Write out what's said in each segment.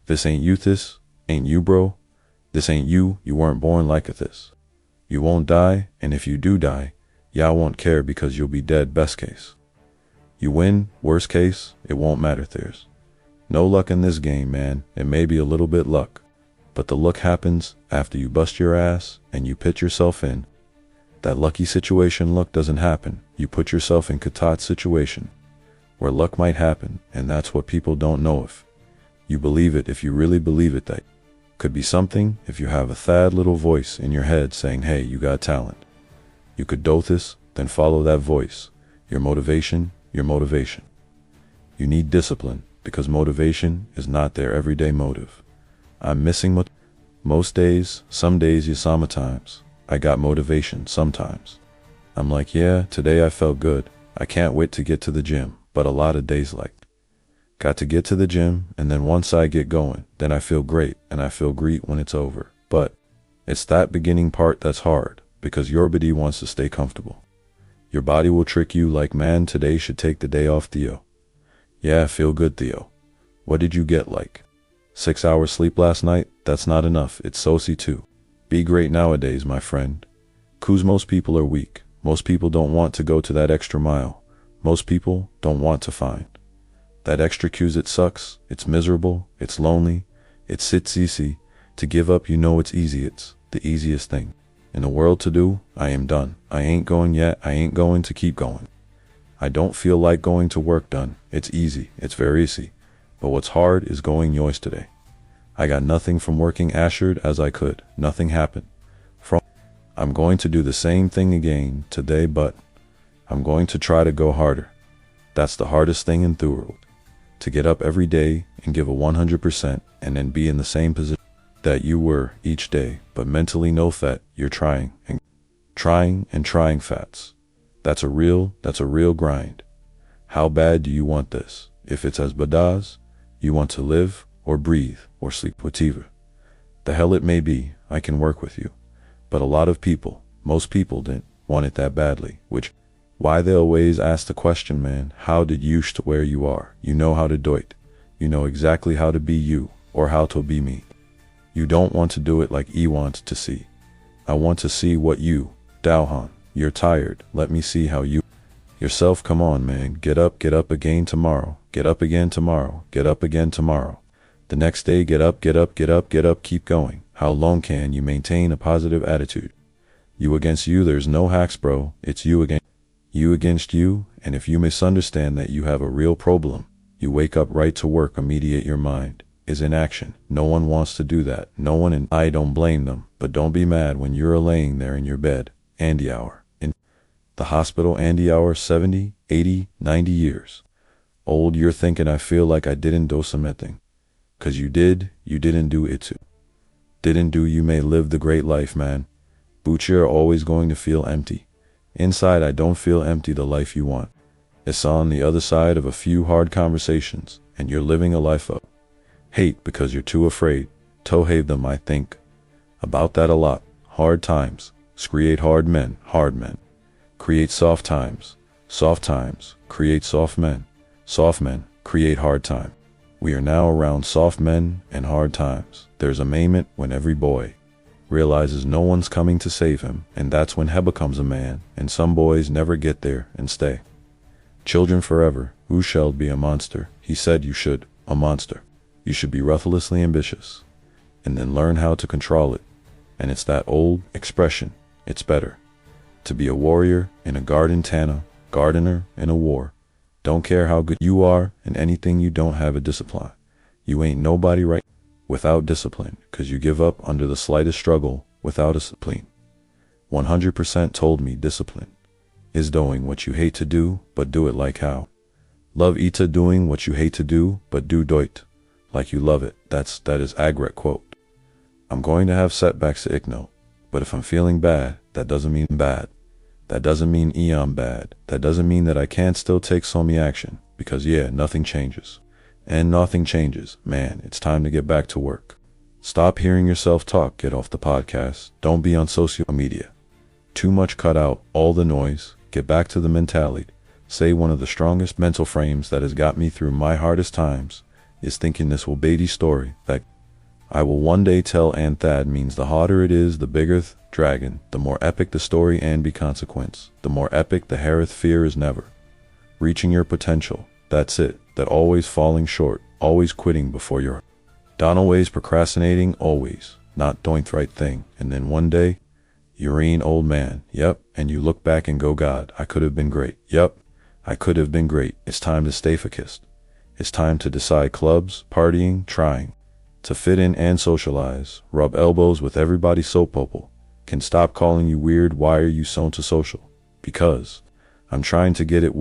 This ain't you, this ain't you, bro. This ain't you. You weren't born like this. You won't die, and if you do die, y'all won't care because you'll be dead best case. You win, worst case, it won't matter. There's no luck in this game, man. It may be a little bit luck, but the luck happens after you bust your ass and you put yourself in that lucky situation. Luck doesn't happen. You put yourself in Katat's situation where luck might happen, and that's what people don't know. If you believe it, if you really believe it, that could be something. If you have a thad little voice in your head saying, hey, you got talent, you could do this, then follow that voice. Your motivation. You need discipline, because motivation is not their everyday motive. I'm missing most days. Some days, sometimes I got motivation. Sometimes I'm like, yeah, today I felt good. I can't wait to get to the gym. But a lot of days like, got to get to the gym, and then once I get going, then I feel great, and I feel great when it's over. But it's that beginning part that's hard, because your body wants to stay comfortable. Your body will trick you like, man, today should take the day off, Theo. Yeah, feel good, Theo. What did you get, like 6 hours sleep last night? That's not enough. It's soci too. Be great nowadays, my friend. 'Cause most people are weak. Most people don't want to go to that extra mile. Most people don't want to find that extra cues. It sucks. It's miserable. It's lonely. It's easy to give up. You know it's easy. It's the easiest thing in the world to do. I am done. I ain't going yet. I ain't going to keep going. I don't feel like going to work. Done. It's easy. It's very easy. But what's hard is going yours today. I got nothing from working assured as I could. Nothing happened. I'm going to do the same thing again today, but I'm going to try to go harder. That's the hardest thing in the world. To get up every day and give a 100% and then be in the same position that you were each day, but mentally know that you're trying and trying fats. That's a real grind. How bad do you want this? If it's as bad as you want to live or breathe or sleep, whatever the hell it may be, I can work with you. But a lot of people, most people didn't want it that badly, which why they always ask the question, man, how did you to where you are? You know how to do it. You know exactly how to be you or how to be me. You don't want to do it like E wants to see. I want to see what you, Dowhan, you're tired. Let me see how you yourself. Come on, man. Get up again tomorrow. Get up again tomorrow. Get up again tomorrow. The next day, get up, keep going. How long can you maintain a positive attitude? You against you, there's no hacks, bro. It's you against you, and if you misunderstand that you have a real problem, you wake up right to work. Immediate your mind is in action. No one wants to do that. No one, and I don't blame them, but don't be mad when you're laying there in your bed, Andy hour, in the hospital, Andy hour, 70, 80, 90 years old. You're thinking, I feel like I didn't do something. 'Cause you didn't do it too. Didn't do. You may live the great life, man, but you're always going to feel empty. Inside, I don't feel empty. The life you want is on the other side of a few hard conversations, and you're living a life of hate because you're too afraid to have them. I think about that a lot. Hard times create hard men. Hard men create soft times. Soft times create soft men. Soft men create hard time. We are now around soft men and hard times. There's a moment when every boy realizes no one's coming to save him, and that's when he becomes a man, and some boys never get there and stay children forever. Who shall be a monster? He said you should, a monster. You should be ruthlessly ambitious, and then learn how to control it. And it's that old expression, it's better to be a warrior in a gardener in a war. Don't care how good you are in anything, you don't have a discipline. You ain't nobody right without discipline, 'cause you give up under the slightest struggle without discipline. 100% told me discipline is doing what you hate to do, but do it like how. Love Ita doing what you hate to do, but do it like you love it. That is Agret quote. I'm going to have setbacks to Ickno, but if I'm feeling bad, that doesn't mean bad. That doesn't mean I'm bad. That doesn't mean that I can't still take some action, because yeah, nothing changes. And nothing changes. Man, it's time to get back to work. Stop hearing yourself talk. Get off the podcast. Don't be on social media. Too much. Cut out all the noise. Get back to the mentality. Say one of the strongest mental frames that has got me through my hardest times is thinking this will Beatty story that I will one day tell and Thad means the hotter it is, the bigger dragon, the more epic the story and be consequence, the more epic the hereth fear is never. Reaching your potential, that's it, that always falling short, always quitting before you're done, always procrastinating, always not doing the right thing, and then one day, you're an old man, yep, and you look back and go, God, I could have been great, yep, I could have been great. It's time to stay focused. It's time to decide clubs, partying, trying to fit in and socialize, rub elbows with everybody so people can stop calling you weird. Why are you so antisocial? Because I'm trying to get it.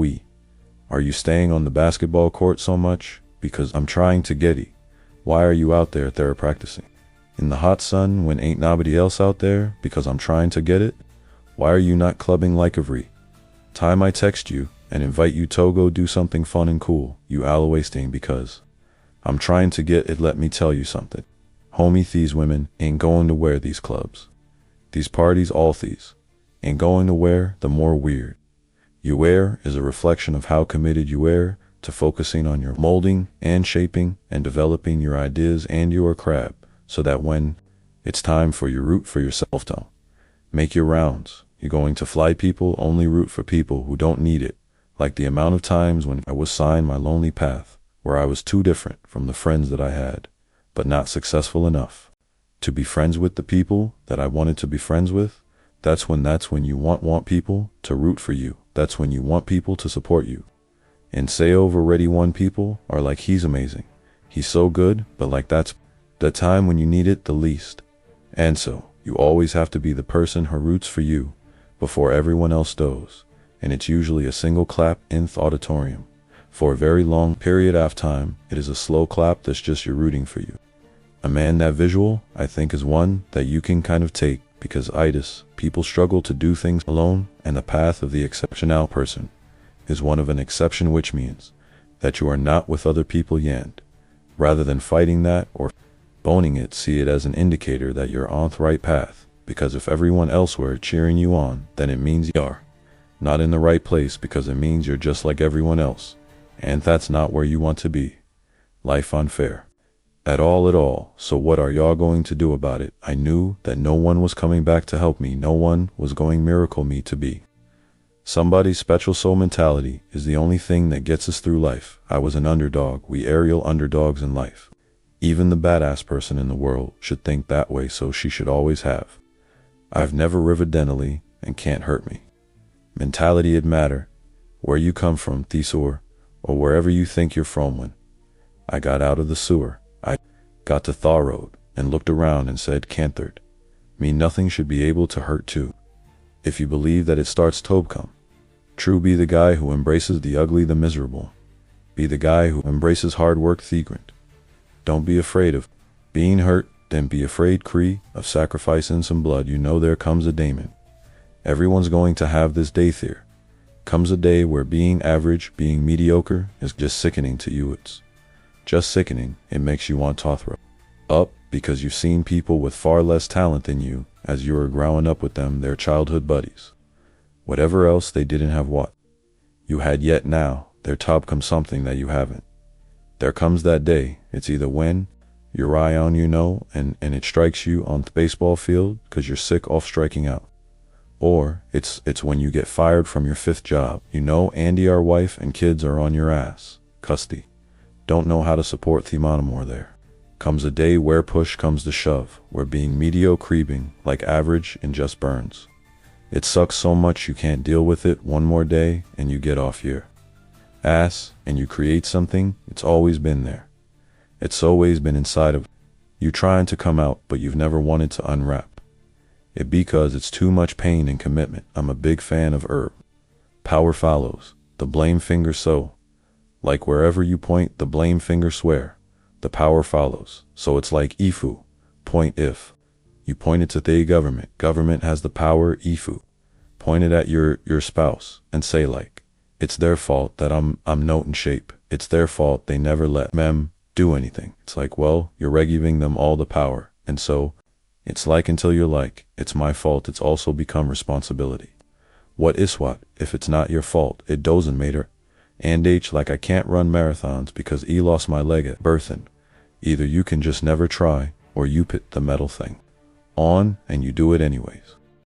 Are you staying on the basketball court so much? Because I'm trying to get it. Why are you out there practicing in the hot sun when ain't nobody else out there? Because I'm trying to get it. Why are you not clubbing like every time I text you and invite you to go do something fun and cool? You all wasting because I'm trying to get it. Let me tell you something, homie, these women ain't going to wear these clubs, these parties, all these ain't going to wear. The more weird you wear is a reflection of how committed you are to focusing on your molding and shaping and developing your ideas and your crab, so that when it's time for you root for yourself to make your rounds, you're going to fly. People only root for people who don't need it. Like the amount of times when I was signed my lonely path, where I was too different from the friends that I had, but not successful enough to be friends with the people that I wanted to be friends with. That's when you want people to root for you. That's when you want people to support you and say already one people are like, he's amazing, he's so good, but like that's the time when you need it the least. And so you always have to be the person who roots for you before everyone else does. And it's usually a single clap in the auditorium. For a very long period of time, it is a slow clap that's just you rooting for you. A man, that visual, I think, is one that you can kind of take, because people struggle to do things alone, and the path of the exceptional person is one of an exception, which means that you are not with other people yet. Rather than fighting that or boning it, see it as an indicator that you're on the right path, because if everyone else were cheering you on, then it means you are not in the right place, because it means you're just like everyone else, and that's not where you want to be. Life unfair. At all. So what are y'all going to do about it? I knew that no one was coming back to help me. No one was going miracle me to be somebody's special soul. Mentality is the only thing that gets us through life. I was an underdog. We aerial underdogs in life. Even the badass person in the world should think that way, so she should always have I've never evidently and can't hurt me. Mentality. It matter where you come from, Thesaur, or wherever you think you're from. When I got out of the sewer, I got to Thaw Road and looked around and said, canthered me, nothing should be able to hurt too. If you believe that it starts to come true, be the guy who embraces the ugly, the miserable. Be the guy who embraces hard work, the grind. Don't be afraid of being hurt, then be afraid, of sacrificing some blood. You know there comes a daemon. Everyone's going to have this day. There comes a day where being average, being mediocre is just sickening to you. It's just sickening. It makes you want to throw up, because you've seen people with far less talent than you as you were growing up with them, their childhood buddies. Whatever else they didn't have what you had yet, now their top comes something that you haven't. There comes that day. It's either when your eye on and it strikes you on the baseball field because you're sick off striking out. Or it's when you get fired from your 5th job. Andy, our wife and kids are on your ass. Custy. Don't know how to support the more. There comes a day where push comes to shove, where being mediocre, like average, and just burns. It sucks so much you can't deal with it one more day, and you get off your ass and you create something. It's always been there. It's always been inside of you, trying to come out, but you've never wanted to unwrap it because it's too much pain and commitment. I'm a big fan of power follows the blame finger, so like wherever you point the blame finger, swear the power follows. So it's like Ifu, point. If you point it to the government has the power. Ifu, point it at your spouse and say, like, it's their fault that I'm not in shape. It's their fault they never let mem do anything. It's like, well, you're giving them all the power, and so it's like, until you're like, it's my fault, it's also become responsibility. What is what? If it's not your fault, it doesn't matter. And H like I can't run marathons because E lost my leg at birthing. Either you can just never try, or you put the metal thing on and you do it anyways.